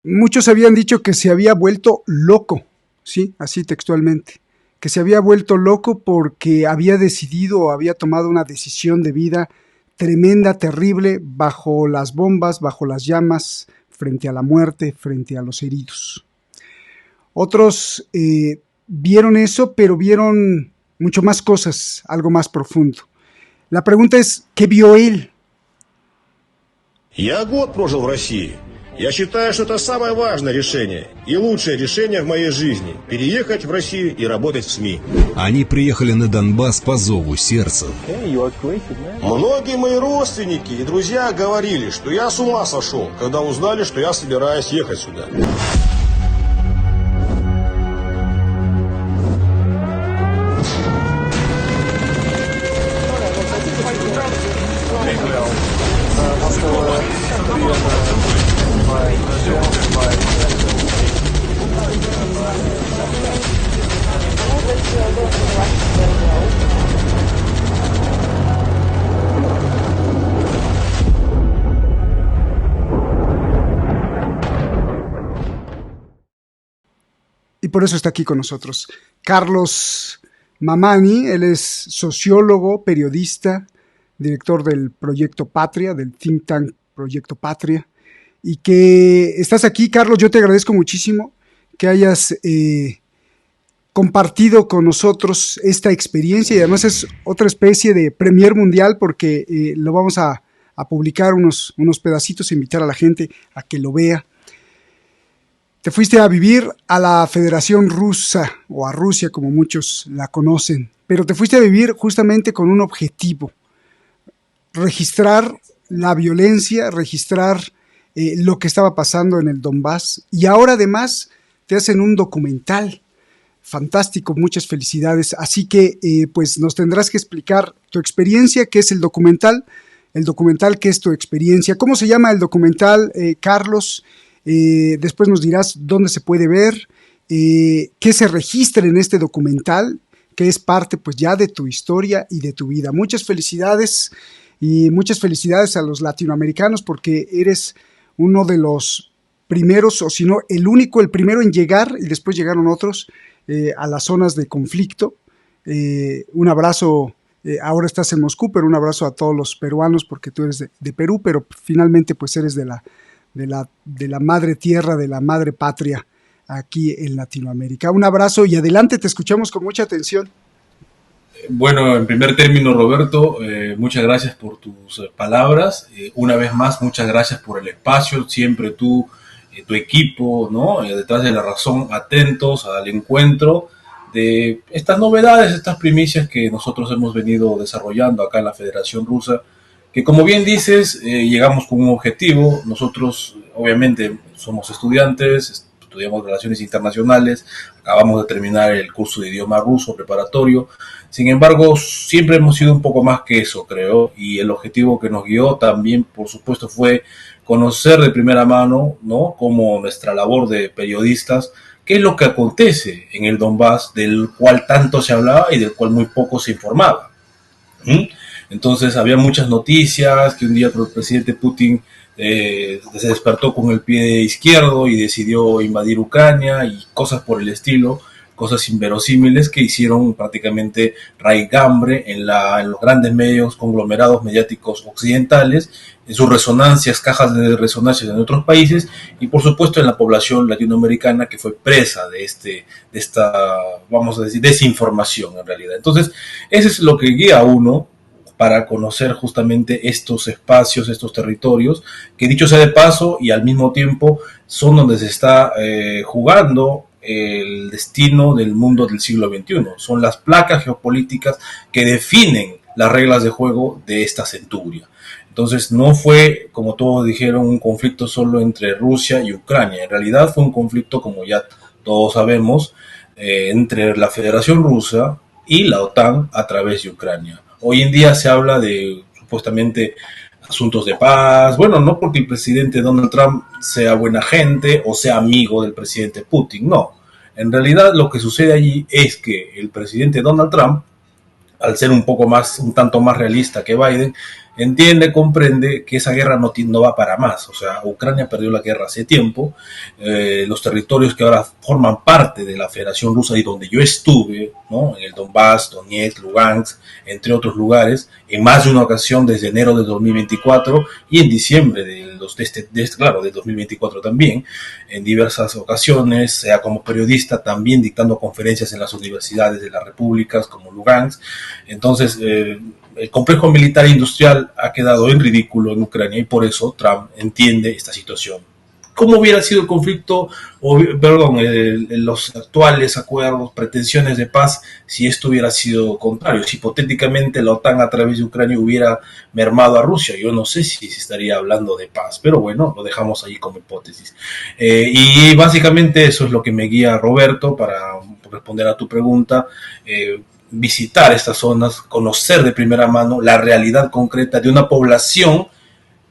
Muchos habían dicho que se había vuelto loco, sí, así textualmente, que se había vuelto loco porque había decidido o había tomado una decisión de vida tremenda, terrible, bajo las bombas, bajo las llamas, frente a la muerte, frente a los heridos. Otros vieron eso, pero vieron mucho más cosas, algo más profundo. La pregunta es, ¿qué vio él? Я год прожил в России. Я считаю, что это самое важное решение и лучшее решение в моей жизни – переехать в Россию и работать в СМИ. Они приехали на Донбасс по зову сердца. Многие мои родственники и друзья говорили, что я с ума сошел, когда узнали, что я собираюсь ехать сюда. Y por eso está aquí con nosotros Carlos Mamani. Él es sociólogo, periodista, director del Proyecto Patria, del think tank Proyecto Patria, y que estás aquí, Carlos. Yo te agradezco muchísimo que hayas compartido con nosotros esta experiencia, y además es otra especie de premier mundial porque lo vamos a publicar unos pedacitos, invitar a la gente a que lo vea. Te fuiste a vivir a la Federación Rusa, o a Rusia como muchos la conocen, pero te fuiste a vivir justamente con un objetivo: registrar la violencia, registrar lo que estaba pasando en el Donbass, y ahora además te hacen un documental fantástico. Muchas felicidades. Así que pues nos tendrás que explicar tu experiencia, qué es el documental, qué es tu experiencia, cómo se llama el documental, Carlos. Después nos dirás dónde se puede ver, qué se registra en este documental, que es parte pues ya de tu historia y de tu vida. Muchas felicidades, y muchas felicidades a los latinoamericanos, porque eres uno de los primeros, o si no el único, el primero en llegar, y después llegaron otros a las zonas de conflicto. Un abrazo, ahora estás en Moscú, pero un abrazo a todos los peruanos, porque tú eres de Perú, pero finalmente pues eres de la madre tierra, de la madre patria aquí en Latinoamérica. Un abrazo y adelante, te escuchamos con mucha atención. Bueno, en primer término, Roberto, muchas gracias por tus palabras. Una vez más, muchas gracias por el espacio. Siempre tú, tu equipo, ¿no? Detrás de la razón, atentos al encuentro de estas novedades, estas primicias que nosotros hemos venido desarrollando acá en la Federación Rusa, que como bien dices, llegamos con un objetivo. Nosotros obviamente somos estudiantes, estudiamos Relaciones Internacionales, acabamos de terminar el curso de idioma ruso preparatorio. Sin embargo, siempre hemos sido un poco más que eso, creo, y el objetivo que nos guió también, por supuesto, fue conocer de primera mano, ¿no?, como nuestra labor de periodistas, qué es lo que acontece en el Donbass, del cual tanto se hablaba y del cual muy poco se informaba. Entonces había muchas noticias, que un día el presidente Putin se despertó con el pie izquierdo y decidió invadir Ucrania y cosas por el estilo, cosas inverosímiles que hicieron prácticamente raigambre en los grandes medios, conglomerados mediáticos occidentales, en sus resonancias, cajas de resonancias en otros países, y por supuesto en la población latinoamericana, que fue presa de esta, vamos a decir, desinformación en realidad. Entonces, eso es lo que guía a uno para conocer justamente estos espacios, estos territorios, que dicho sea de paso, y al mismo tiempo son donde se está jugando el destino del mundo del siglo XXI. Son las placas geopolíticas que definen las reglas de juego de esta centuria. Entonces no fue, como todos dijeron, un conflicto solo entre Rusia y Ucrania. En realidad fue un conflicto, como ya todos sabemos, entre la Federación Rusa y la OTAN a través de Ucrania. Hoy en día se habla de supuestamente asuntos de paz. Bueno, no porque el presidente Donald Trump sea buena gente o sea amigo del presidente Putin, no. En realidad lo que sucede allí es que el presidente Donald Trump, al ser un tanto más realista que Biden, entiende, comprende que esa guerra no va para más. O sea, Ucrania perdió la guerra hace tiempo. Los territorios que ahora forman parte de la Federación Rusa y donde yo estuve, ¿no? En el Donbass, Donetsk, Lugansk, entre otros lugares, en más de una ocasión desde enero de 2024 y en diciembre de 2024 también, en diversas ocasiones, sea como periodista, también dictando conferencias en las universidades de las repúblicas como Lugansk. Entonces, el complejo militar e industrial ha quedado en ridículo en Ucrania y por eso Trump entiende esta situación. ¿Cómo hubiera sido el conflicto, los actuales acuerdos, pretensiones de paz, si esto hubiera sido contrario? Si hipotéticamente la OTAN a través de Ucrania hubiera mermado a Rusia, yo no sé si se estaría hablando de paz, pero bueno, lo dejamos ahí como hipótesis. Y básicamente eso es lo que me guía, Roberto, para responder a tu pregunta. Visitar estas zonas, conocer de primera mano la realidad concreta de una población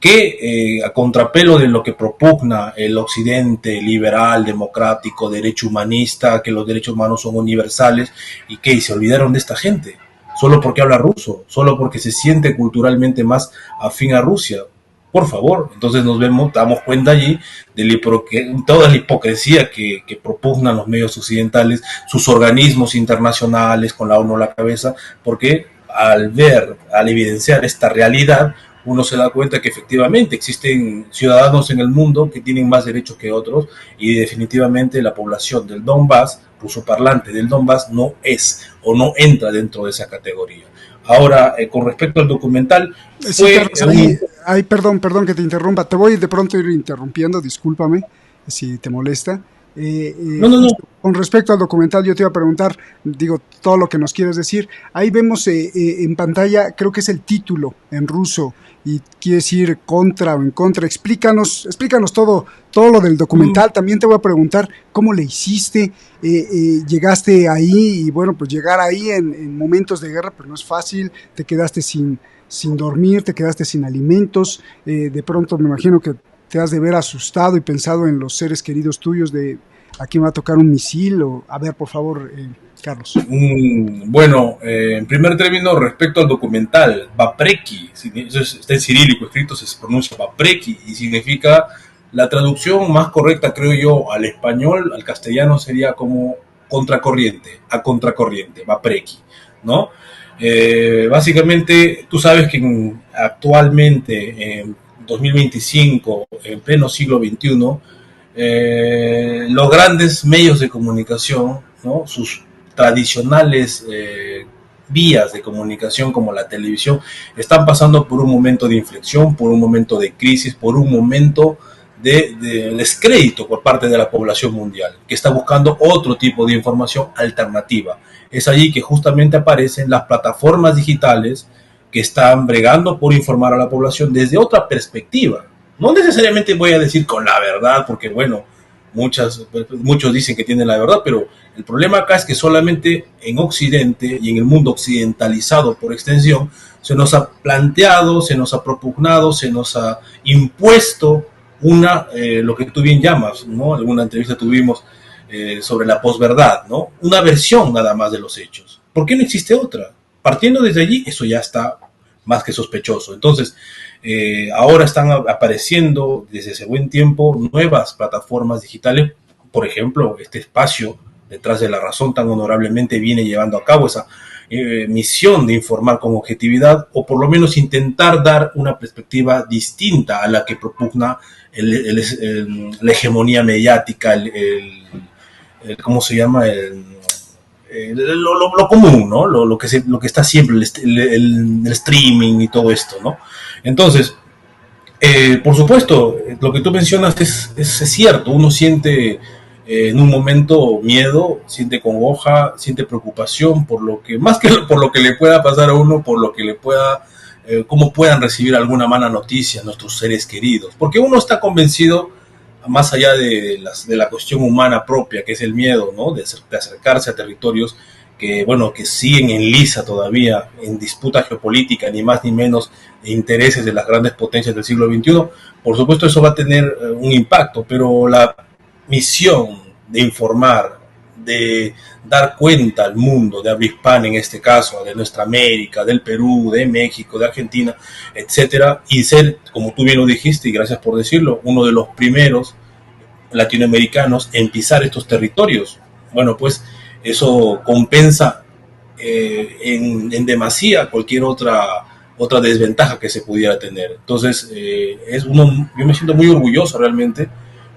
que a contrapelo de lo que propugna el occidente liberal, democrático, derecho humanista, que los derechos humanos son universales, y que se olvidaron de esta gente, solo porque habla ruso, solo porque se siente culturalmente más afín a Rusia. Por favor, entonces damos cuenta allí de toda la hipocresía que propugnan los medios occidentales, sus organismos internacionales con la ONU a la cabeza, porque al evidenciar esta realidad, uno se da cuenta que efectivamente existen ciudadanos en el mundo que tienen más derechos que otros y definitivamente la población del Donbass, rusoparlante del Donbass, no es o no entra dentro de esa categoría. Ahora, con respecto al documental, perdón que te interrumpa, te voy de pronto a ir interrumpiendo, discúlpame si te molesta. No. Con respecto al documental, yo te iba a preguntar, todo lo que nos quieres decir. Ahí vemos en pantalla, creo que es el título en ruso, y quiere decir contra o en contra. Explícanos todo lo del documental. También te voy a preguntar cómo le hiciste, llegaste ahí, y bueno, pues llegar ahí en momentos de guerra, pues no es fácil, te quedaste sin dormir, te quedaste sin alimentos, de pronto me imagino que te has de ver asustado y pensado en los seres queridos tuyos de aquí me va a tocar un misil. A ver, por favor, Carlos. Bueno, en primer término, respecto al documental, Vapreki, está en cirílico escrito, se pronuncia Vapreki y significa, la traducción más correcta, creo yo, al español, al castellano sería como contracorriente, a contracorriente, Vapreki, ¿no? Básicamente, tú sabes que actualmente, en 2025, en pleno siglo XXI, los grandes medios de comunicación, ¿no? Sus tradicionales vías de comunicación como la televisión, están pasando por un momento de inflexión, por un momento de crisis, por un momento de descrédito por parte de la población mundial, que está buscando otro tipo de información alternativa. Es allí que justamente aparecen las plataformas digitales que están bregando por informar a la población desde otra perspectiva. No necesariamente voy a decir con la verdad, porque bueno, muchos dicen que tienen la verdad, pero el problema acá es que solamente en Occidente y en el mundo occidentalizado por extensión, se nos ha planteado, se nos ha propugnado, se nos ha impuesto lo que tú bien llamas, ¿no? Alguna entrevista tuvimos sobre la posverdad, ¿no? Una versión nada más de los hechos. ¿Por qué no existe otra? Partiendo desde allí, eso ya está más que sospechoso. Entonces, ahora están apareciendo desde ese buen tiempo nuevas plataformas digitales. Por ejemplo, este espacio Detrás de la Razón tan honorablemente viene llevando a cabo esa misión de informar con objetividad, o por lo menos intentar dar una perspectiva distinta a la que propugna la hegemonía mediática, ¿cómo se llama? Lo común, ¿no? Lo que está siempre, el streaming y todo esto, ¿no? Entonces, por supuesto, lo que tú mencionas es cierto. Uno siente en un momento miedo, siente congoja, siente preocupación por lo que, más que por lo que le pueda pasar a uno, por lo que le pueda, cómo puedan recibir alguna mala noticia nuestros seres queridos. Porque uno está convencido, más allá de la cuestión humana propia, que es el miedo, ¿no? De acercarse a territorios que siguen en lisa todavía, en disputa geopolítica, ni más ni menos, de intereses de las grandes potencias del siglo XXI. Por supuesto, eso va a tener un impacto, pero la misión de informar, de dar cuenta al mundo de habla hispana, en este caso, de nuestra América, del Perú, de México, de Argentina, etcétera, y ser, como tú bien lo dijiste, y gracias por decirlo, uno de los primeros latinoamericanos en pisar estos territorios. Bueno, pues eso compensa en demasía cualquier otra desventaja que se pudiera tener. Entonces, yo me siento muy orgulloso realmente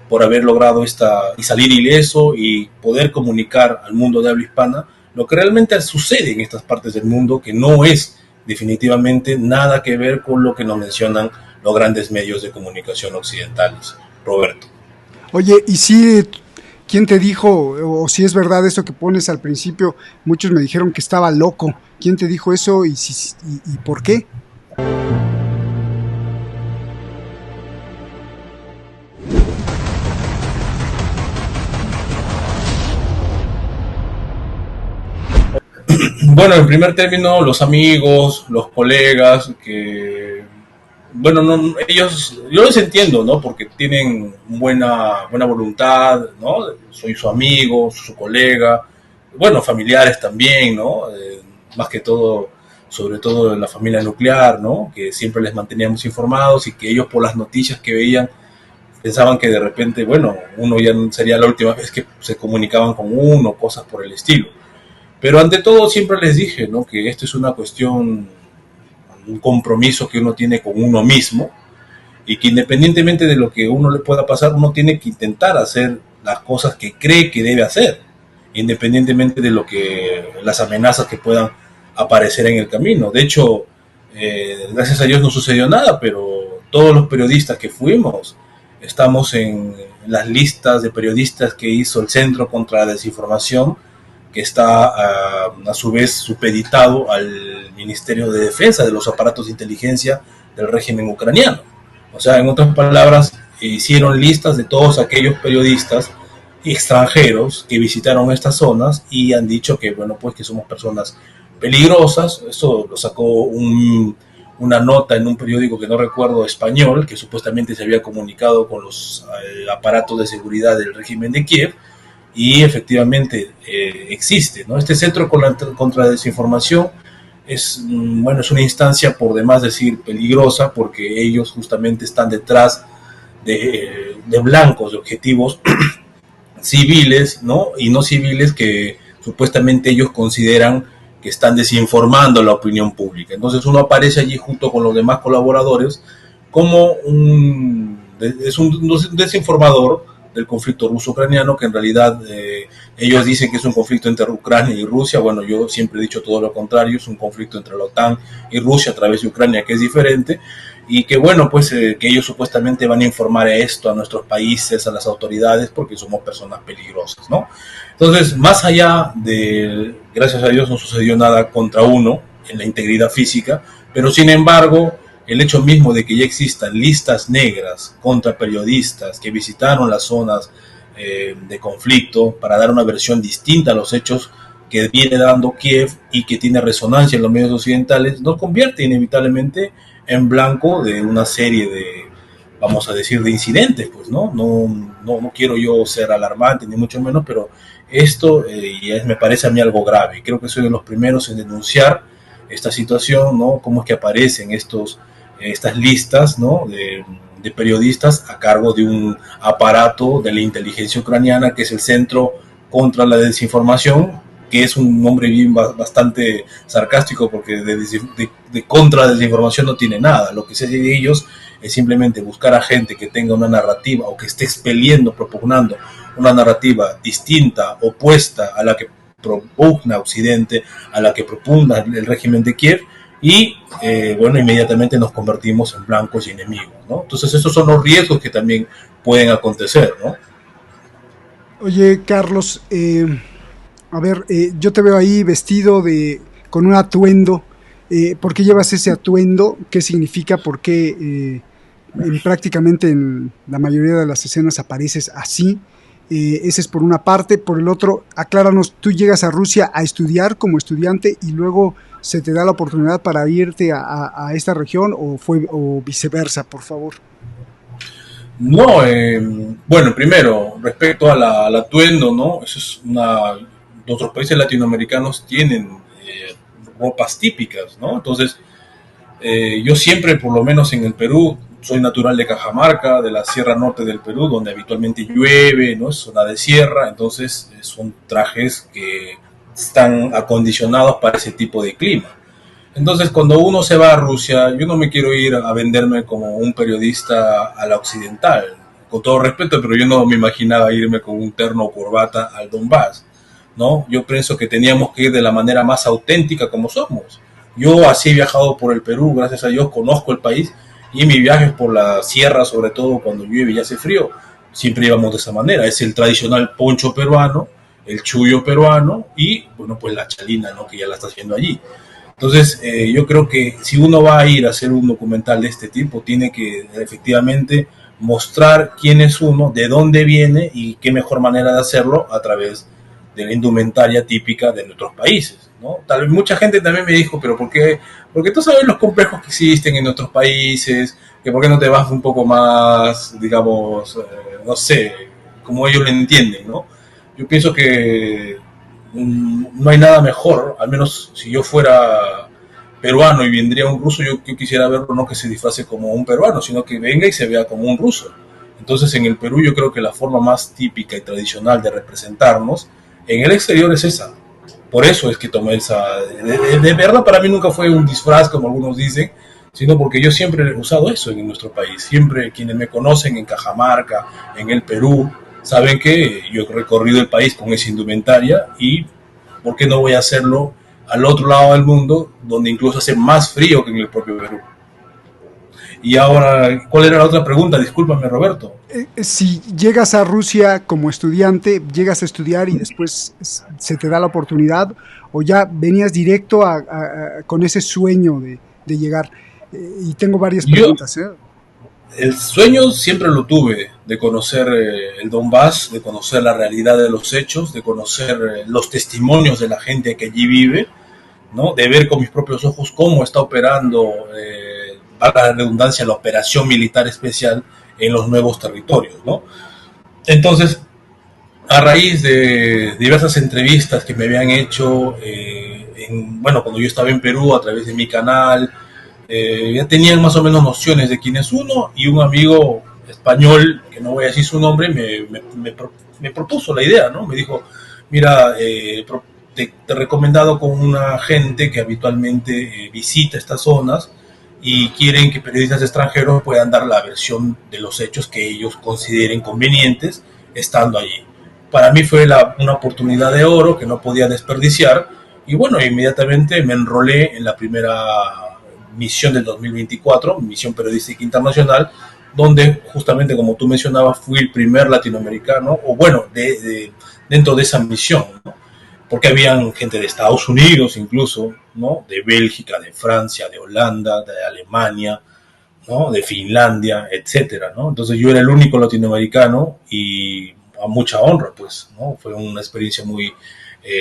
por haber logrado y salir ileso y poder comunicar al mundo de habla hispana lo que realmente sucede en estas partes del mundo, que no es definitivamente nada que ver con lo que nos mencionan los grandes medios de comunicación occidentales. Roberto. Oye, ¿y si quién te dijo, o si es verdad eso que pones al principio? Muchos me dijeron que estaba loco. ¿Quién te dijo eso y por qué? Bueno, en primer término, los amigos, los colegas, que, bueno, ellos, yo los entiendo, ¿no? Porque tienen buena voluntad, ¿no? Soy su amigo, su colega, bueno, familiares también, ¿no? Más que todo, sobre todo en la familia nuclear, ¿no? Que siempre les manteníamos informados y que ellos, por las noticias que veían, pensaban que de repente, bueno, uno ya sería la última vez que se comunicaban con uno, cosas por el estilo. Pero ante todo siempre les dije, ¿no? Que esto es una cuestión, un compromiso que uno tiene con uno mismo, y que independientemente de lo que uno le pueda pasar, uno tiene que intentar hacer las cosas que cree que debe hacer, independientemente de las amenazas que puedan aparecer en el camino. De hecho, gracias a Dios no sucedió nada, pero todos los periodistas que fuimos estamos en las listas de periodistas que hizo el Centro contra la Desinformación, que está a su vez supeditado al Ministerio de Defensa, de los aparatos de inteligencia del régimen ucraniano. O sea, en otras palabras, hicieron listas de todos aquellos periodistas extranjeros que visitaron estas zonas y han dicho que, bueno, pues que somos personas peligrosas. Eso lo sacó una nota en un periódico que no recuerdo, español, que supuestamente se había comunicado con los aparatos de seguridad del régimen de Kiev, y efectivamente existe, ¿no? Este centro contra la desinformación es una instancia, por demás decir, peligrosa, porque ellos justamente están detrás de blancos, de objetivos civiles, ¿no? Y no civiles, que supuestamente ellos consideran que están desinformando a la opinión pública. Entonces uno aparece allí junto con los demás colaboradores como un desinformador del conflicto ruso-ucraniano, que en realidad ellos dicen que es un conflicto entre Ucrania y Rusia. Bueno, yo siempre he dicho todo lo contrario, es un conflicto entre la OTAN y Rusia a través de Ucrania, que es diferente, y que, bueno, pues que ellos supuestamente van a informar esto a nuestros países, a las autoridades, porque somos personas peligrosas, ¿no? Entonces, más allá de, gracias a Dios no sucedió nada contra uno en la integridad física, pero sin embargo, el hecho mismo de que ya existan listas negras contra periodistas que visitaron las zonas de conflicto para dar una versión distinta a los hechos que viene dando Kiev y que tiene resonancia en los medios occidentales, nos convierte inevitablemente en blanco de una serie de, vamos a decir, de incidentes, pues, ¿no? No quiero yo ser alarmante, ni mucho menos, pero esto me parece a mí algo grave. Creo que soy de los primeros en denunciar esta situación, ¿no? Cómo es que aparecen estas listas, ¿no? de periodistas a cargo de un aparato de la inteligencia ucraniana, que es el Centro contra la Desinformación, que es un nombre bien bastante sarcástico, porque de contra la desinformación no tiene nada. Lo que se hace de ellos es simplemente buscar a gente que tenga una narrativa, o que esté expeliendo, propugnando una narrativa distinta, opuesta a la que propugna Occidente, a la que propugna el régimen de Kiev, y inmediatamente nos convertimos en blancos y enemigos, ¿no? Entonces esos son los riesgos que también pueden acontecer, ¿no? Oye, Carlos, yo te veo ahí vestido con un atuendo. ¿Por qué llevas ese atuendo? ¿Qué significa? ¿Por qué prácticamente en la mayoría de las escenas apareces así? Ese es por una parte. Por el otro, acláranos, ¿tú llegas a Rusia a estudiar como estudiante y luego se te da la oportunidad para irte a esta región, o viceversa, por favor? No, bueno, primero, respecto al atuendo, ¿no? Eso es otros países latinoamericanos tienen ropas típicas, ¿no? Entonces, yo siempre, por lo menos en el Perú, soy natural de Cajamarca, de la Sierra Norte del Perú, donde habitualmente llueve, ¿no? Es zona de sierra, entonces son trajes que están acondicionados para ese tipo de clima. Entonces, cuando uno se va a Rusia, yo no me quiero ir a venderme como un periodista a la occidental, con todo respeto, pero yo no me imaginaba irme con un terno o corbata al Donbass, ¿no? Yo pienso que teníamos que ir de la manera más auténtica como somos. Yo así he viajado por el Perú, gracias a Dios conozco el país, y mi viaje es por la sierra, sobre todo cuando llueve y hace frío, siempre íbamos de esa manera. Es el tradicional poncho peruano, el chullo peruano y, bueno, pues la chalina, ¿no? Que ya la está haciendo allí. Entonces, yo creo que si uno va a ir a hacer un documental de este tipo, tiene que efectivamente mostrar quién es uno, de dónde viene y qué mejor manera de hacerlo a través de la indumentaria típica de nuestros países, ¿no? Tal vez mucha gente también me dijo, pero ¿por qué? Porque tú sabes los complejos que existen en nuestros países, que por qué no te vas un poco más, digamos, no sé, como ellos lo entienden, ¿no? Yo pienso que no hay nada mejor, al menos si yo fuera peruano y vendría un ruso, yo quisiera verlo no que se disfrace como un peruano, sino que venga y se vea como un ruso. Entonces en el Perú yo creo que la forma más típica y tradicional de representarnos en el exterior es esa. Por eso es que tomé esa... De verdad para mí nunca fue un disfraz como algunos dicen, sino porque yo siempre he usado eso en nuestro país. Siempre quienes me conocen en Cajamarca, en el Perú, saben que yo he recorrido el país con esa indumentaria y ¿por qué no voy a hacerlo al otro lado del mundo, donde incluso hace más frío que en el propio Perú? Y ahora, ¿cuál era la otra pregunta? Discúlpame, Roberto. Si llegas a Rusia como estudiante, llegas a estudiar y después se te da la oportunidad, o ya venías directo con ese sueño de llegar. Y tengo varias Yo, preguntas, ¿eh? el sueño siempre lo tuve de conocer el Donbass, de conocer la realidad de los hechos, de conocer los testimonios de la gente que allí vive, ¿no? De ver con mis propios ojos cómo está operando, valga la redundancia, la operación militar especial en los nuevos territorios, ¿no? Entonces, a raíz de diversas entrevistas que me habían hecho, bueno, cuando yo estaba en Perú a través de mi canal, ya tenían más o menos nociones de quién es uno, y un amigo español, que no voy a decir su nombre, me propuso la idea, ¿no? Me dijo, mira, te he recomendado con una gente que habitualmente visita estas zonas y quieren que periodistas extranjeros puedan dar la versión de los hechos que ellos consideren convenientes estando allí. Para mí fue una oportunidad de oro que no podía desperdiciar, y bueno, inmediatamente me enrolé en la primera misión del 2024, misión periodística internacional, donde justamente como tú mencionabas fui el primer latinoamericano, o bueno, dentro de esa misión, ¿no? Porque habían gente de Estados Unidos incluso, ¿no? De Bélgica, de Francia, de Holanda, de Alemania, ¿no? De Finlandia, etcétera, ¿no? Entonces yo era el único latinoamericano y a mucha honra, pues, ¿no? Fue una experiencia muy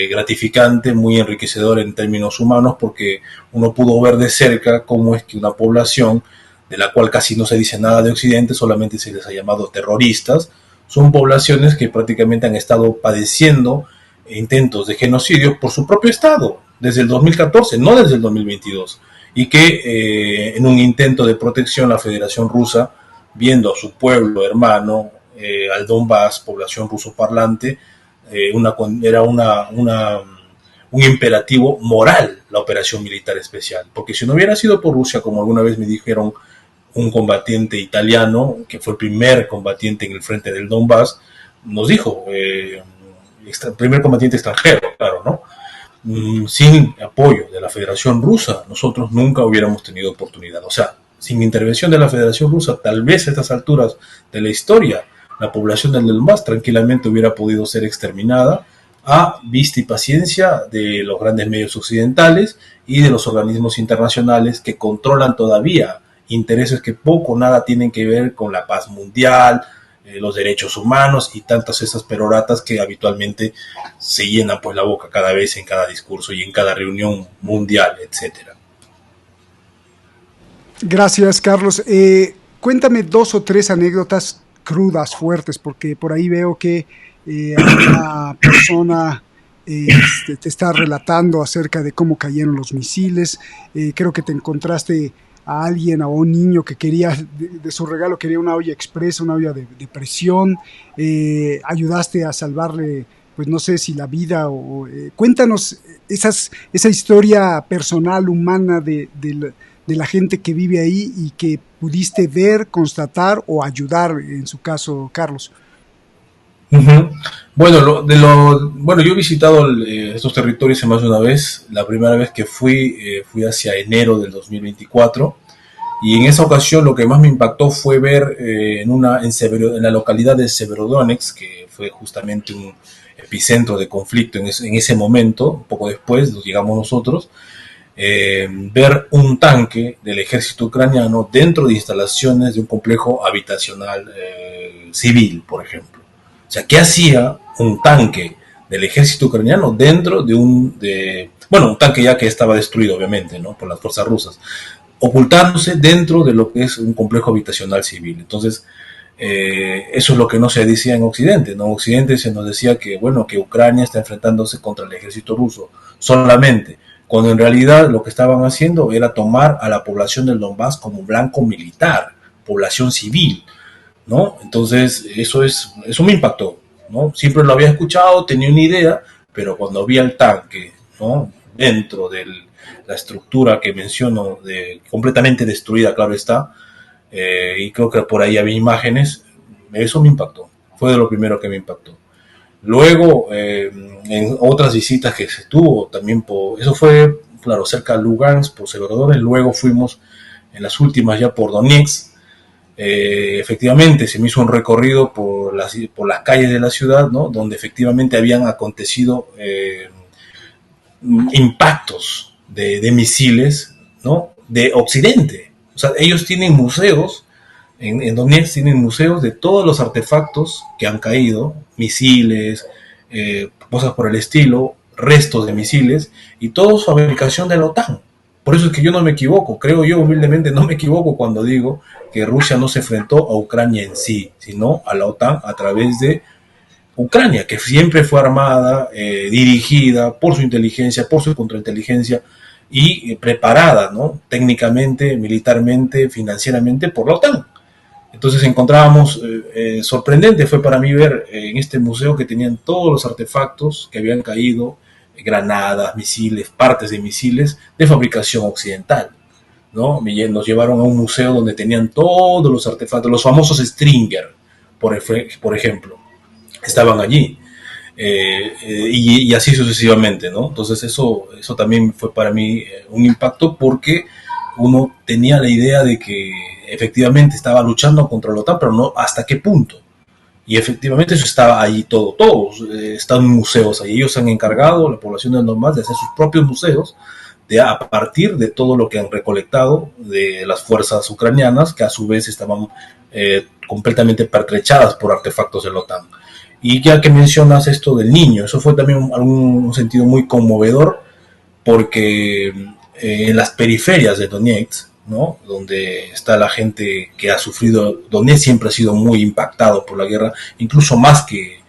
gratificante, muy enriquecedora en términos humanos, porque uno pudo ver de cerca cómo es que una población de la cual casi no se dice nada de Occidente, solamente se les ha llamado terroristas, son poblaciones que prácticamente han estado padeciendo intentos de genocidio por su propio Estado, desde el 2014, no desde el 2022, y que en un intento de protección la Federación Rusa, viendo a su pueblo hermano, al Donbass, población ruso parlante, era un imperativo moral la operación militar especial, porque si no hubiera sido por Rusia, como alguna vez me dijeron un combatiente italiano, que fue el primer combatiente en el frente del Donbass, nos dijo, primer combatiente extranjero, claro, ¿no? Sin apoyo de la Federación Rusa, nosotros nunca hubiéramos tenido oportunidad. O sea, sin intervención de la Federación Rusa, tal vez a estas alturas de la historia, la población del Donbass tranquilamente hubiera podido ser exterminada a vista y paciencia de los grandes medios occidentales y de los organismos internacionales que controlan todavía intereses que poco o nada tienen que ver con la paz mundial, los derechos humanos y tantas esas peroratas que habitualmente se llenan pues la boca cada vez en cada discurso y en cada reunión mundial, etcétera. Gracias, Carlos. Cuéntame 2 o 3 anécdotas crudas, fuertes, porque por ahí veo que una persona te está relatando acerca de cómo cayeron los misiles. Creo que te encontraste a alguien, a un niño que quería, de su regalo quería una olla expresa, una olla de presión. Ayudaste a salvarle, pues no sé si la vida o... cuéntanos esa historia personal, humana de la gente que vive ahí y que pudiste ver, constatar o ayudar, en su caso, Carlos. Ujú. Bueno, bueno, yo he visitado estos territorios más de una vez. La primera vez que fui hacia enero del 2024, y en esa ocasión lo que más me impactó fue ver en la localidad de Severodonetsk, que fue justamente un epicentro de conflicto en ese momento. Un poco después llegamos nosotros, ver un tanque del ejército ucraniano dentro de instalaciones de un complejo habitacional civil, por ejemplo. O sea, ¿qué hacía un tanque del ejército ucraniano dentro bueno, un tanque ya que estaba destruido, obviamente, ¿no?, por las fuerzas rusas, ocultándose dentro de lo que es un complejo habitacional civil? Entonces, eso es lo que no se decía en Occidente, ¿no? En Occidente se nos decía que, bueno, que Ucrania está enfrentándose contra el ejército ruso solamente, cuando en realidad lo que estaban haciendo era tomar a la población del Donbass como blanco militar, población civil, ¿no? Entonces, eso me impactó, ¿no? Siempre lo había escuchado, tenía una idea, pero cuando vi el tanque, ¿no?, dentro de la estructura que menciono, completamente destruida, claro está, y creo que por ahí había imágenes, eso me impactó, fue de lo primero que me impactó. Luego, en otras visitas que se tuvo, también eso fue, claro, cerca de Lugansk, por Severodonetsk. Luego fuimos en las últimas ya por Donetsk. Efectivamente se me hizo un recorrido por las calles de la ciudad, ¿no?, donde efectivamente habían acontecido impactos de misiles, ¿no?, de Occidente. O sea, ellos tienen museos, en Donetsk tienen museos de todos los artefactos que han caído, misiles, cosas por el estilo, restos de misiles, y todo su fabricación de la OTAN. Por eso es que yo no me equivoco, creo yo humildemente no me equivoco cuando digo que Rusia no se enfrentó a Ucrania en sí, sino a la OTAN a través de Ucrania, que siempre fue armada, dirigida por su inteligencia, por su contrainteligencia, y preparada, ¿no?, técnicamente, militarmente, financieramente, por la OTAN. Entonces encontrábamos, sorprendente fue para mí ver en este museo que tenían todos los artefactos que habían caído, granadas, misiles, partes de misiles de fabricación occidental, ¿no? Nos llevaron a un museo donde tenían todos los artefactos, los famosos Stinger, por ejemplo, estaban allí, y así sucesivamente, ¿no? Entonces eso también fue para mí un impacto, porque uno tenía la idea de que efectivamente estaba luchando contra la OTAN, pero no hasta qué punto. Y efectivamente eso estaba ahí todos están museos ahí. Ellos se han encargado, la población de Donbass, de hacer sus propios museos a partir de todo lo que han recolectado de las fuerzas ucranianas, que a su vez estaban completamente pertrechadas por artefactos de la OTAN. Y ya que mencionas esto del niño, eso fue también un sentido muy conmovedor, porque en las periferias de Donetsk, ¿no?, donde está la gente que ha sufrido, Donetsk siempre ha sido muy impactado por la guerra, incluso más que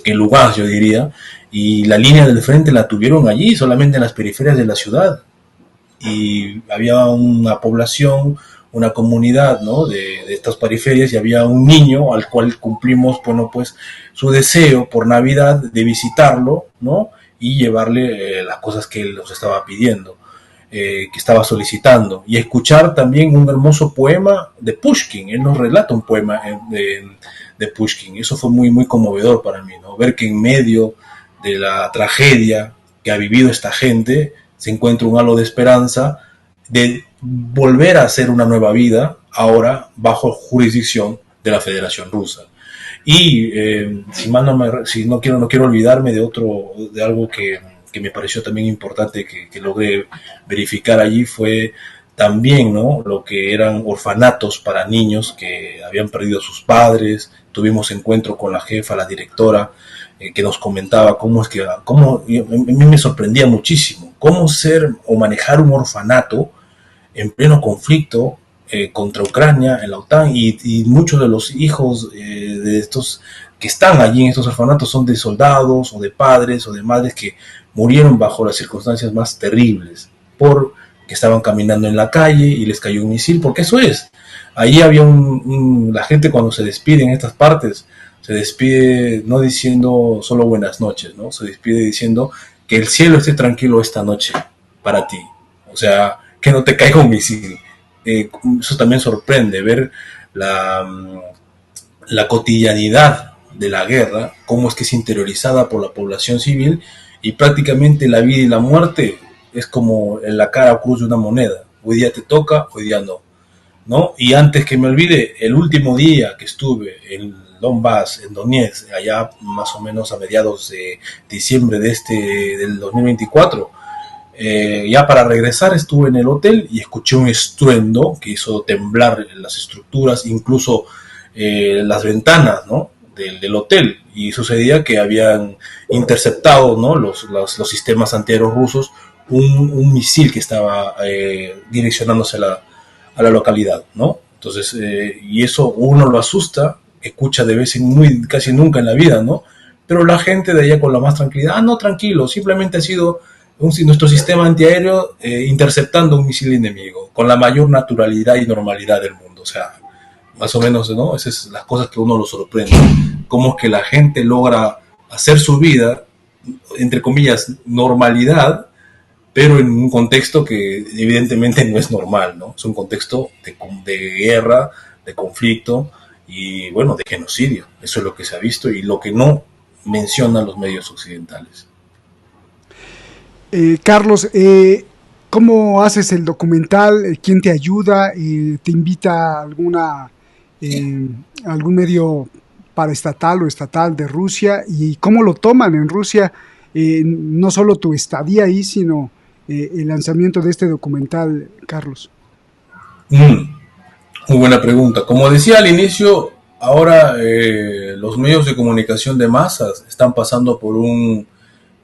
Lugansk, yo diría, y la línea del frente la tuvieron allí, solamente en las periferias de la ciudad, y había una población, una comunidad, ¿no?, de estas periferias, y había un niño al cual cumplimos, bueno, pues su deseo por Navidad de visitarlo, ¿no?, y llevarle las cosas que él nos estaba pidiendo, que estaba solicitando, y escuchar también un hermoso poema de Pushkin. Él nos relata un poema de Pushkin. Eso fue muy, muy conmovedor para mí, ¿no?, ver que en medio de la tragedia que ha vivido esta gente se encuentra un halo de esperanza de volver a hacer una nueva vida, ahora bajo jurisdicción de la Federación Rusa. Y no quiero olvidarme de algo que me pareció también importante, que logré verificar allí, fue también, ¿no?, lo que eran orfanatos para niños que habían perdido a sus padres. Tuvimos encuentro con la jefa, la directora, que nos comentaba a mí me sorprendía muchísimo cómo ser o manejar un orfanato en pleno conflicto contra Ucrania en la OTAN, y muchos de los hijos de estos que están allí en estos orfanatos son de soldados o de padres o de madres que murieron bajo las circunstancias más terribles porque estaban caminando en la calle y les cayó un misil, porque eso es. Allí había la gente cuando se despide en estas partes, se despide no diciendo solo buenas noches, ¿no? Se despide diciendo que el cielo esté tranquilo esta noche para ti. O sea, que no te caiga un misil. Eso también sorprende, ver la cotidianidad de la guerra, cómo es que es interiorizada por la población civil, y prácticamente la vida y la muerte es como en la cara o cruz de una moneda. Hoy día te toca, hoy día no, ¿no? Y antes que me olvide, el último día que estuve en Donbass, en Donetsk, allá más o menos a mediados de diciembre del 2024, ya para regresar estuve en el hotel y escuché un estruendo que hizo temblar las estructuras, incluso las ventanas, ¿no?, del hotel, y sucedía que habían interceptado, ¿no?, los sistemas antiaéreos rusos un misil que estaba direccionándose a la localidad, ¿no? Entonces, y eso uno lo asusta, escucha de vez en casi nunca en la vida, ¿no? Pero la gente de allá con la más tranquilidad, no, tranquilo, simplemente ha sido nuestro sistema antiaéreo interceptando un misil enemigo, con la mayor naturalidad y normalidad del mundo. O sea, más o menos, ¿no? Esas son las cosas que uno lo sorprende. Cómo es que la gente logra hacer su vida, entre comillas, normalidad, pero en un contexto que evidentemente no es normal, ¿no? Es un contexto de guerra, de conflicto y, bueno, de genocidio. Eso es lo que se ha visto y lo que no mencionan los medios occidentales. Carlos, ¿cómo haces el documental? ¿Quién te ayuda? ¿Te invita a algún medio paraestatal o estatal de Rusia? ¿Y cómo lo toman en Rusia? No solo tu estadía ahí, sino el lanzamiento de este documental, Carlos. Muy buena pregunta. Como decía al inicio, ahora los medios de comunicación de masas están pasando por un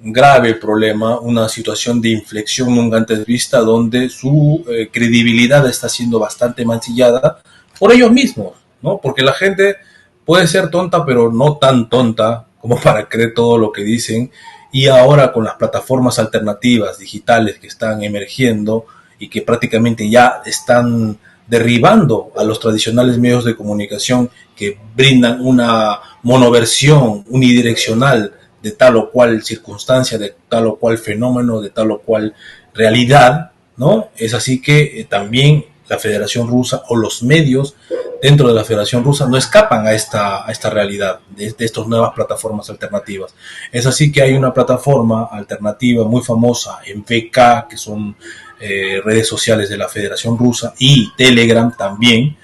grave problema, una situación de inflexión nunca antes vista, donde su credibilidad está siendo bastante mancillada por ellos mismos, ¿no? Porque la gente puede ser tonta, pero no tan tonta como para creer todo lo que dicen, y ahora con las plataformas alternativas digitales que están emergiendo y que prácticamente ya están derribando a los tradicionales medios de comunicación que brindan una monoversión unidireccional de tal o cual circunstancia, de tal o cual fenómeno, de tal o cual realidad, ¿no? Es así que también la Federación Rusa o los medios dentro de la Federación Rusa no escapan a esta realidad de estas nuevas plataformas alternativas. Es así que hay una plataforma alternativa muy famosa en VK, que son redes sociales de la Federación Rusa, y Telegram también,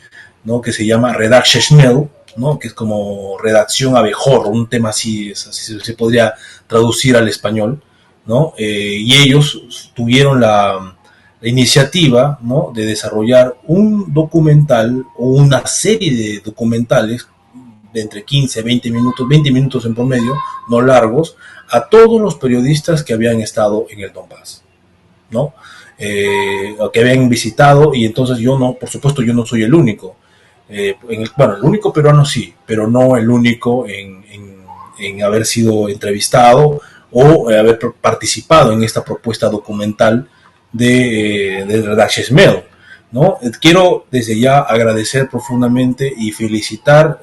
¿no?, que se llama Redaksheshmel, ¿no?, que es como redacción abejorro, un tema así se podría traducir al español, ¿no? Y ellos tuvieron la iniciativa, ¿no?, de desarrollar un documental o una serie de documentales de entre 15 a 20 minutos en promedio, no largos, a todos los periodistas que habían estado en el Donbass, ¿no? Que habían visitado, y entonces por supuesto yo no soy el único. El único peruano sí, pero no el único en haber sido entrevistado o haber participado en esta propuesta documental de Redaksheshmel, ¿no? Quiero desde ya agradecer profundamente y felicitar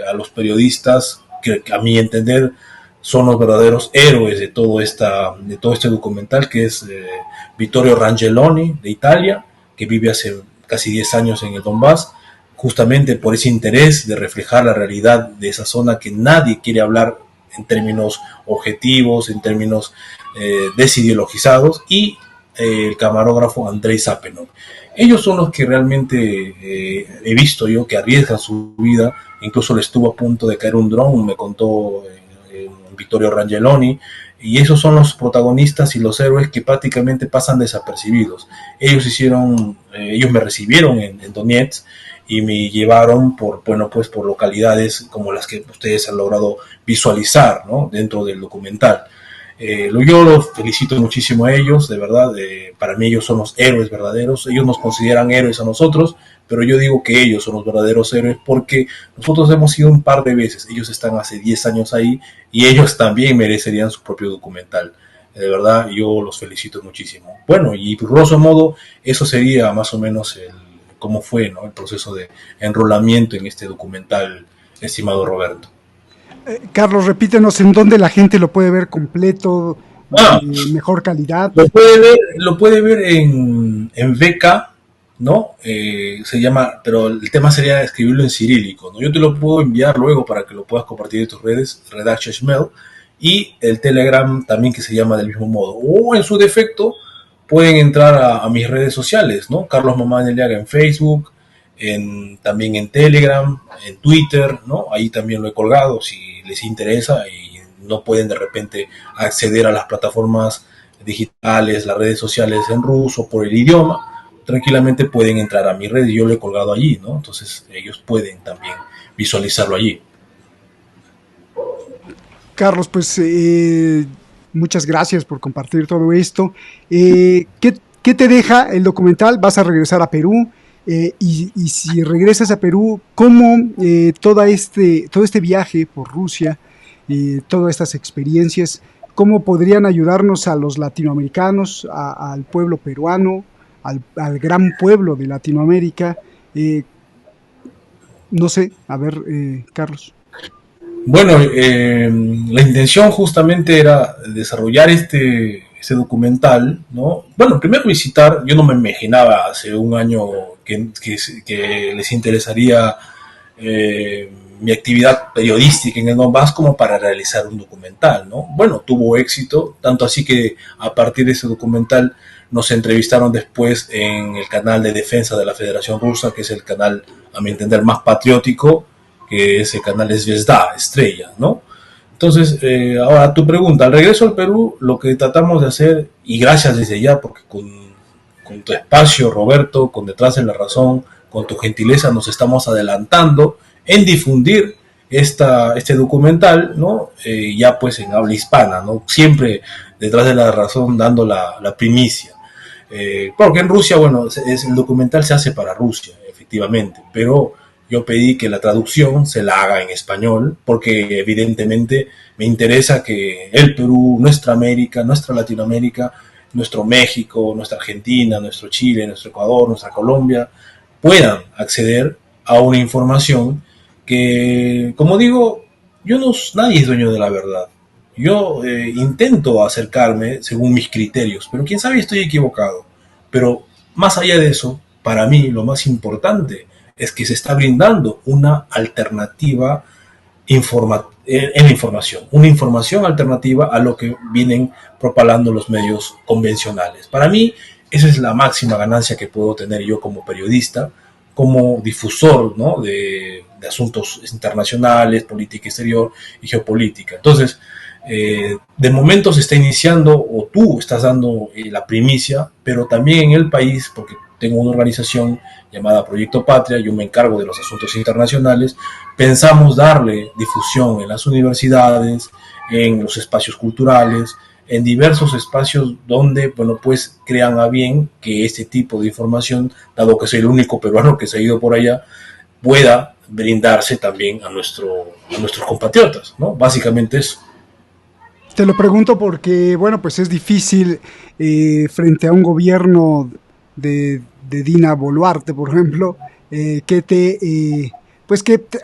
a los periodistas que a mi entender son los verdaderos héroes de todo este documental, que es Vittorio Rangeloni de Italia, que vive hace casi 10 años en el Donbass, justamente por ese interés de reflejar la realidad de esa zona que nadie quiere hablar en términos objetivos, en términos desideologizados, y el camarógrafo Andrei Sapenov. Ellos son los que realmente he visto yo que arriesgan su vida. Incluso le estuvo a punto de caer un dron, me contó Vittorio Rangeloni, y esos son los protagonistas y los héroes que prácticamente pasan desapercibidos. Ellos me recibieron en Donetsk y me llevaron por localidades como las que ustedes han logrado visualizar, ¿no?, dentro del documental. Yo los felicito muchísimo a ellos, de verdad. Para mí ellos son los héroes verdaderos. Ellos nos consideran héroes a nosotros, pero yo digo que ellos son los verdaderos héroes porque nosotros hemos ido un par de veces, ellos están hace 10 años ahí y ellos también merecerían su propio documental. De verdad, yo los felicito muchísimo. Bueno, y grosso modo, eso sería más o menos cómo fue, ¿no?, el proceso de enrolamiento en este documental, estimado Roberto. Carlos, repítenos en dónde la gente lo puede ver completo, mejor calidad. Lo puede ver en VK, ¿no? Se llama, pero el tema sería escribirlo en cirílico, ¿no? Yo te lo puedo enviar luego para que lo puedas compartir en tus redes, Redaction Shmel, y el Telegram también, que se llama del mismo modo. O en su defecto, pueden entrar a mis redes sociales, ¿no? Carlos Mamani Aliaga en Facebook, también en Telegram, en Twitter, ¿no? Ahí también lo he colgado si les interesa y no pueden de repente acceder a las plataformas digitales, las redes sociales en ruso por el idioma, tranquilamente pueden entrar a mi red y yo lo he colgado allí, ¿no? Entonces ellos pueden también visualizarlo allí. Carlos, pues muchas gracias por compartir todo esto. ¿Qué te deja el documental? ¿Vas a regresar a Perú? Y si regresas a Perú, ¿cómo todo este viaje por Rusia, todas estas experiencias, cómo podrían ayudarnos a los latinoamericanos, al pueblo peruano, al gran pueblo de Latinoamérica? No sé, a ver, Carlos. Bueno, la intención justamente era desarrollar este documental, ¿no? Bueno, primero visitar, yo no me imaginaba hace un año que les interesaría mi actividad periodística en el Donbass como para realizar un documental, ¿no? Bueno, tuvo éxito, tanto así que a partir de ese documental nos entrevistaron después en el canal de defensa de la Federación Rusa, que es el canal, a mi entender, más patriótico, que ese canal es Zvezda, Estrella, ¿no? Entonces, ahora tu pregunta, al regreso al Perú, lo que tratamos de hacer, y gracias desde ya, porque con tu espacio, Roberto, con Detrás de la Razón, con tu gentileza, nos estamos adelantando en difundir este documental, ¿no? Ya pues en habla hispana, ¿no? Siempre Detrás de la Razón dando la primicia. Porque en Rusia, bueno, el documental se hace para Rusia, efectivamente, pero yo pedí que la traducción se la haga en español, porque evidentemente me interesa que el Perú, nuestra América, nuestra Latinoamérica, nuestro México, nuestra Argentina, nuestro Chile, nuestro Ecuador, nuestra Colombia, puedan acceder a una información que, como digo, nadie es dueño de la verdad. Yo intento acercarme según mis criterios, pero quién sabe, estoy equivocado. Pero más allá de eso, para mí lo más importante es que se está brindando una alternativa en la información, una información alternativa a lo que vienen propalando los medios convencionales. Para mí, esa es la máxima ganancia que puedo tener yo como periodista, como difusor, ¿no?, de asuntos internacionales, política exterior y geopolítica. Entonces, de momento se está iniciando, o tú estás dando la primicia, pero también en el país, porque tengo una organización llamada Proyecto Patria, yo me encargo de los asuntos internacionales, pensamos darle difusión en las universidades, en los espacios culturales, en diversos espacios donde, bueno, pues crean a bien que este tipo de información, dado que soy el único peruano que se ha ido por allá, pueda brindarse también a nuestros compatriotas, ¿no? Básicamente eso. Te lo pregunto porque, bueno, pues es difícil frente a un gobierno de Dina Boluarte, por ejemplo, que te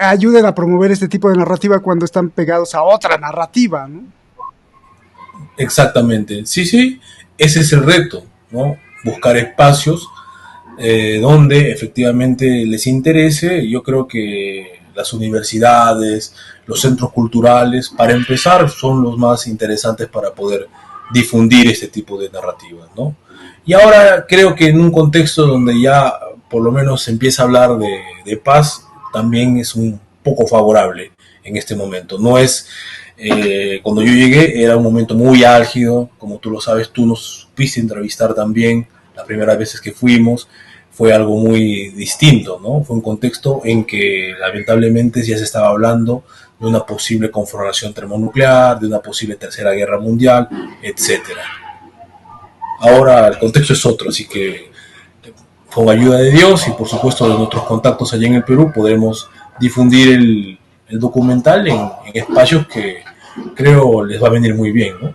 ayuden a promover este tipo de narrativa cuando están pegados a otra narrativa, ¿no? Exactamente, sí, ese es el reto, ¿no? Buscar espacios donde efectivamente les interese. Yo creo que las universidades, los centros culturales, para empezar, son los más interesantes para poder difundir este tipo de narrativas, ¿no? Y ahora creo que en un contexto donde ya por lo menos se empieza a hablar de paz, también es un poco favorable en este momento. No es, cuando yo llegué era un momento muy álgido, como tú lo sabes, tú nos supiste entrevistar también las primeras veces que fuimos, fue algo muy distinto, ¿no? Fue un contexto en que lamentablemente ya se estaba hablando de una posible confrontación termonuclear, de una posible tercera guerra mundial, etcétera. Ahora el contexto es otro, así que con ayuda de Dios y por supuesto de nuestros contactos allá en el Perú, podremos difundir el documental en espacios que creo les va a venir muy bien, ¿no?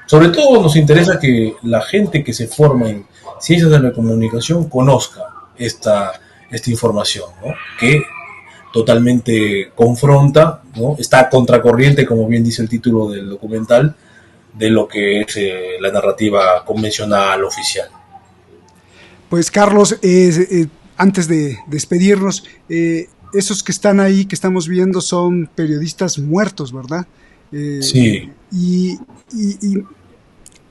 Sobre todo nos interesa que la gente que se forma en ciencias de la comunicación conozca esta información, ¿no? Que totalmente confronta, ¿no? Está a contracorriente, como bien dice el título del documental, de lo que es la narrativa convencional oficial. Pues Carlos, antes de despedirnos, esos que están ahí, que estamos viendo, son periodistas muertos, ¿verdad? Sí. Y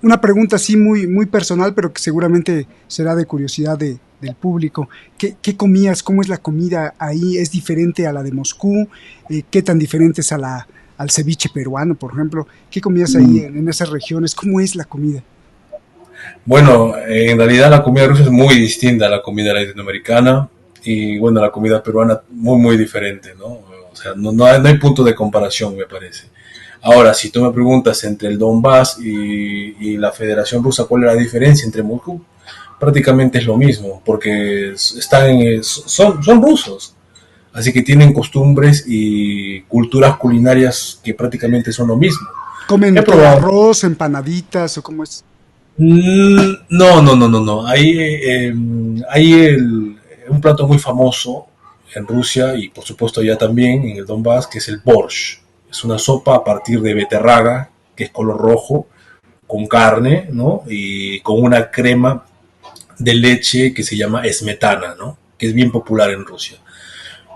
una pregunta así muy, muy personal, pero que seguramente será de curiosidad del público. ¿Qué comías? ¿Cómo es la comida ahí? ¿Es diferente a la de Moscú? ¿Qué tan diferente es al ceviche peruano, por ejemplo? ¿Qué comías ahí en esas regiones? ¿Cómo es la comida? Bueno, en realidad la comida rusa es muy distinta a la comida latinoamericana y bueno, la comida peruana muy, muy diferente, ¿no? O sea, no hay punto de comparación, me parece. Ahora, si tú me preguntas entre el Donbass y la Federación Rusa, ¿cuál es la diferencia entre Moscú? Prácticamente es lo mismo, porque son rusos, así que tienen costumbres y culturas culinarias que prácticamente son lo mismo. ¿Comen arroz, empanaditas o cómo es? No. Hay un plato muy famoso en Rusia y por supuesto allá también en el Donbass, que es el borscht. Es una sopa a partir de beterraga, que es color rojo, con carne, ¿no? Y con una crema de leche que se llama smetana, ¿no? Que es bien popular en Rusia.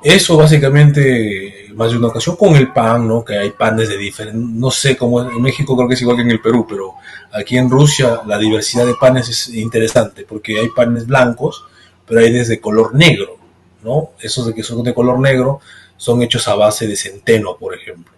Eso básicamente, más de una ocasión, con el pan, ¿no? Que hay panes de diferentes, no sé cómo en México creo que es igual que en el Perú, pero aquí en Rusia la diversidad de panes es interesante, porque hay panes blancos, pero hay desde color negro, ¿no? Esos de que son de color negro son hechos a base de centeno, por ejemplo.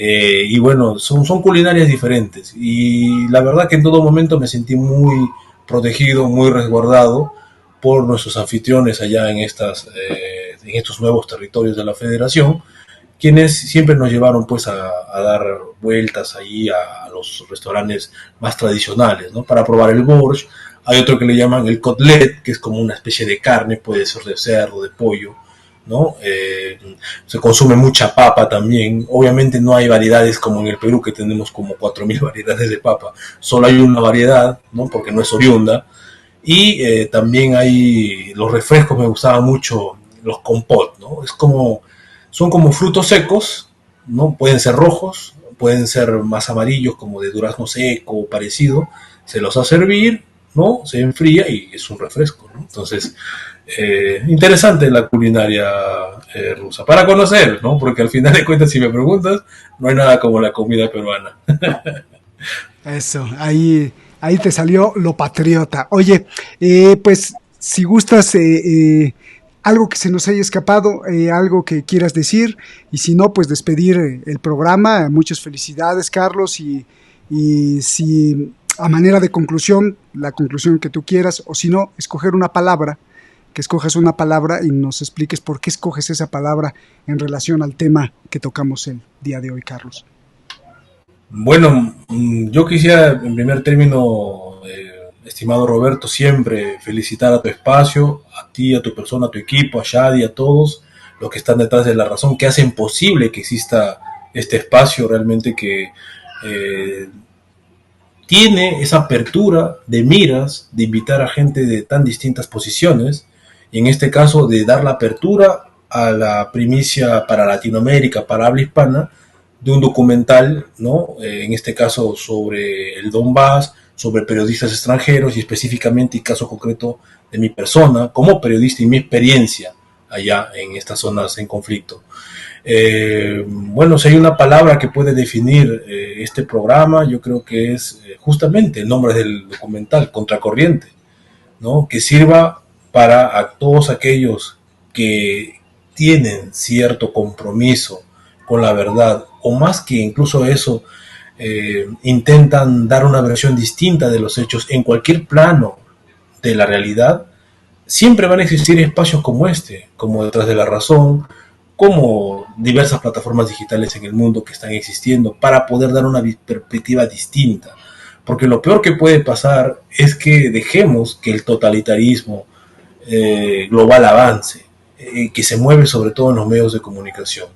Y bueno, son culinarias diferentes, y la verdad que en todo momento me sentí muy protegido, muy resguardado por nuestros anfitriones allá en estos nuevos territorios de la Federación, quienes siempre nos llevaron pues a dar vueltas ahí a los restaurantes más tradicionales, ¿no? Para probar el borscht. Hay otro que le llaman el kotlet, que es como una especie de carne, puede ser de cerdo, de pollo, ¿no? Se consume mucha papa también. Obviamente no hay variedades como en el Perú, que tenemos como 4.000 variedades de papa. Solo hay una variedad, ¿no? Porque no es oriunda. Y también hay los refrescos, me gustaban mucho los compot, ¿no? Son como frutos secos, ¿no? Pueden ser rojos, pueden ser más amarillos, como de durazno seco o parecido. Se los hace hervir, ¿no? Se enfría y es un refresco, ¿no? Entonces, interesante la culinaria rusa para conocer, ¿no? Porque al final de cuentas, si me preguntas, no hay nada como la comida peruana. Eso, ahí te salió lo patriota. Oye, pues si gustas, algo que se nos haya escapado, algo que quieras decir, y si no, pues despedir el programa. Muchas felicidades, Carlos, y si a manera de conclusión, la conclusión que tú quieras, o si no, escoger una palabra, que escojas una palabra y nos expliques por qué escoges esa palabra en relación al tema que tocamos el día de hoy, Carlos. Bueno, yo quisiera en primer término, estimado Roberto, siempre felicitar a tu espacio, a ti, a tu persona, a tu equipo, a Shadi, a todos los que están detrás de La Razón, que hacen posible que exista este espacio realmente que tiene esa apertura de miras, de invitar a gente de tan distintas posiciones, y en este caso de dar la apertura a la primicia para Latinoamérica, para habla hispana, de un documental, ¿no? En este caso sobre el Donbass, sobre periodistas extranjeros y específicamente el caso concreto de mi persona como periodista y mi experiencia allá en estas zonas en conflicto. Bueno, si hay una palabra que puede definir este programa, yo creo que es justamente el nombre del documental, Contracorriente, ¿no? Que sirva para a todos aquellos que tienen cierto compromiso con la verdad, o más que incluso eso, intentan dar una versión distinta de los hechos en cualquier plano de la realidad. Siempre van a existir espacios como este, como Detrás de la Razón, como diversas plataformas digitales en el mundo que están existiendo para poder dar una perspectiva distinta. Porque lo peor que puede pasar es que dejemos que el totalitarismo global avance, que se mueve sobre todo en los medios de comunicación.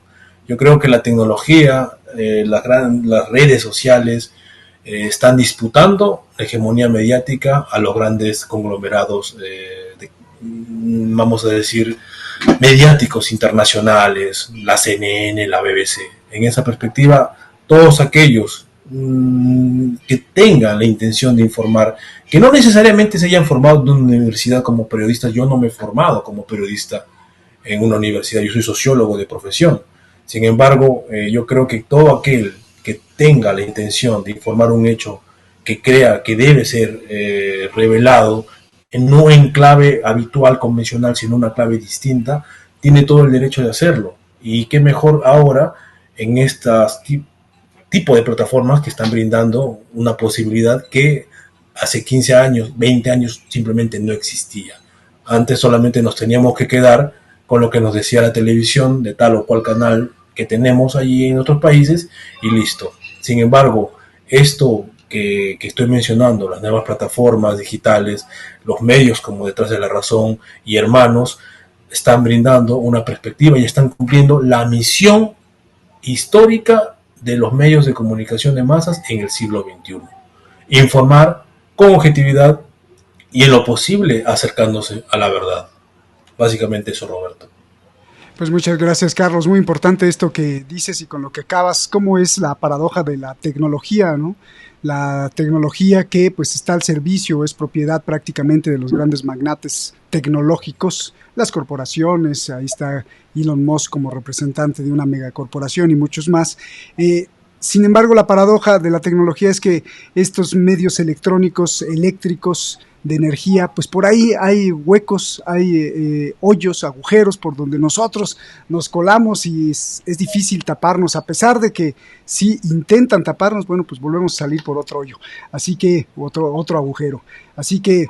Yo creo que la tecnología, las redes sociales están disputando la hegemonía mediática a los grandes conglomerados, vamos a decir, mediáticos internacionales, la CNN, la BBC. En esa perspectiva, todos aquellos que tengan la intención de informar, que no necesariamente se hayan formado en una universidad como periodistas. Yo no me he formado como periodista en una universidad, yo soy sociólogo de profesión. Sin embargo, yo creo que todo aquel que tenga la intención de informar un hecho que crea que debe ser revelado, no en clave habitual, convencional, sino una clave distinta, tiene todo el derecho de hacerlo. Y qué mejor ahora en estas tipo de plataformas que están brindando una posibilidad que hace 15 años, 20 años simplemente no existía. Antes solamente nos teníamos que quedar con lo que nos decía la televisión de tal o cual canal que tenemos allí en otros países y listo. Sin embargo, esto que estoy mencionando, las nuevas plataformas digitales, los medios como Detrás de la Razón y Hermanos, están brindando una perspectiva y están cumpliendo la misión histórica de los medios de comunicación de masas en el siglo XXI. Informar con objetividad y en lo posible acercándose a la verdad. Básicamente eso, Roberto. Pues muchas gracias, Carlos. Muy importante esto que dices y con lo que acabas, cómo es la paradoja de la tecnología, ¿no? La tecnología que pues está al servicio, es propiedad prácticamente de los grandes magnates tecnológicos, las corporaciones, ahí está Elon Musk como representante de una megacorporación y muchos más. Sin embargo, la paradoja de la tecnología es que estos medios electrónicos, eléctricos, de energía, pues por ahí hay huecos, hay hoyos, agujeros por donde nosotros nos colamos y es difícil taparnos, a pesar de que si intentan taparnos, bueno, pues volvemos a salir por otro hoyo, así que otro agujero, así que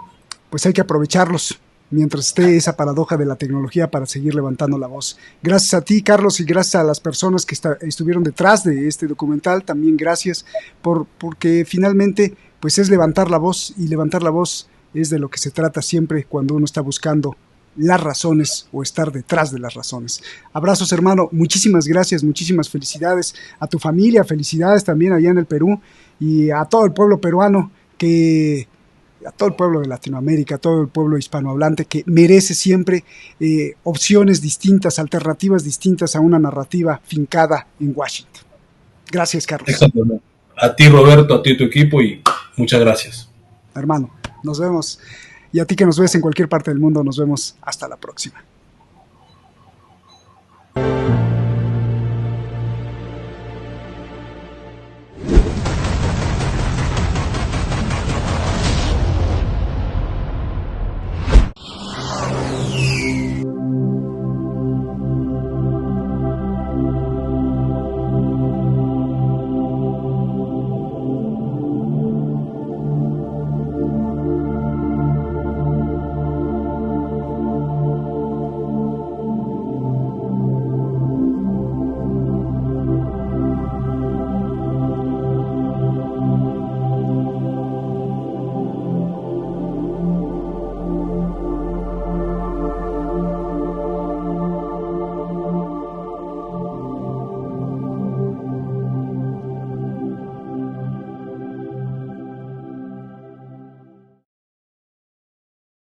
pues hay que aprovecharlos mientras esté esa paradoja de la tecnología para seguir levantando la voz. Gracias a ti, Carlos, y gracias a las personas que estuvieron detrás de este documental, también gracias porque finalmente pues es levantar la voz, y levantar la voz es de lo que se trata siempre cuando uno está buscando las razones o estar detrás de las razones. Abrazos, hermano, muchísimas gracias, muchísimas felicidades a tu familia, felicidades también allá en el Perú y a todo el pueblo peruano, a todo el pueblo de Latinoamérica, a todo el pueblo hispanohablante que merece siempre opciones distintas, alternativas distintas a una narrativa fincada en Washington. Gracias, Carlos. Exactamente. A ti, Roberto, a ti y tu equipo, y muchas gracias. Hermano, nos vemos. Y a ti que nos ves en cualquier parte del mundo, nos vemos hasta la próxima.